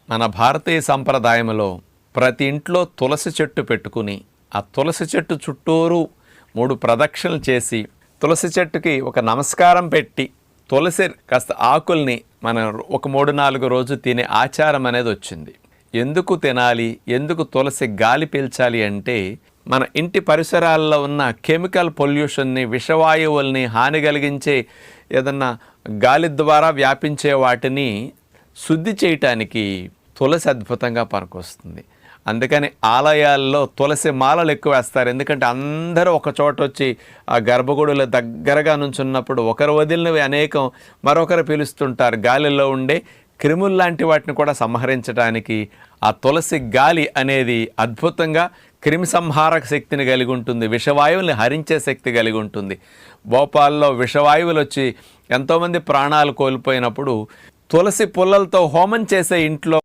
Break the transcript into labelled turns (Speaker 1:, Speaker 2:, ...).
Speaker 1: మన భారతీయ సంప్రదాయంలో ప్రతి ఇంట్లో తులసి చెట్టు పెట్టుకుని ఆ తులసి చెట్టు చుట్టూరు 3 ప్రదక్షిణలు చేసి తులసి చెట్టుకి ఒక నమస్కారం పెట్టి తులసి కాస్త ఆకుల్ని మనం ఒక 3-4 రోజు తినే ఆచారం అనేది వచ్చింది. ఎందుకు తినాలి, ఎందుకు తులసి గాలి పీల్చాలి అంటే మన ఇంటి పరిసరాల్లో ఉన్న కెమికల్ పొల్యూషన్ని, విషవాయువుల్ని, హాని కలిగించే ఏదన్నా గాలి ద్వారా వ్యాపించే వాటిని శుద్ధి చేయటానికి తులసి అద్భుతంగా పనికొస్తుంది. అందుకని ఆలయాల్లో తులసి మాలలు ఎక్కువ వేస్తారు. ఎందుకంటే అందరూ ఒక చోట వచ్చి ఆ గర్భగుడుల దగ్గరగా నుంచున్నప్పుడు ఒకరు వదిలినవి అనేకం మరొకరు పిలుస్తుంటారు. గాలిలో ఉండే క్రిముల్లాంటి వాటిని కూడా సంహరించడానికి ఆ తులసి గాలి అనేది అద్భుతంగా క్రిమి సంహారక శక్తిని కలిగి ఉంటుంది, విషవాయువుల్ని హరించే శక్తి కలిగి ఉంటుంది. భోపాల్లో విషవాయువులు వచ్చి ఎంతోమంది ప్రాణాలు కోల్పోయినప్పుడు తులసి పుల్లలతో హోమం చేసే ఇంట్లో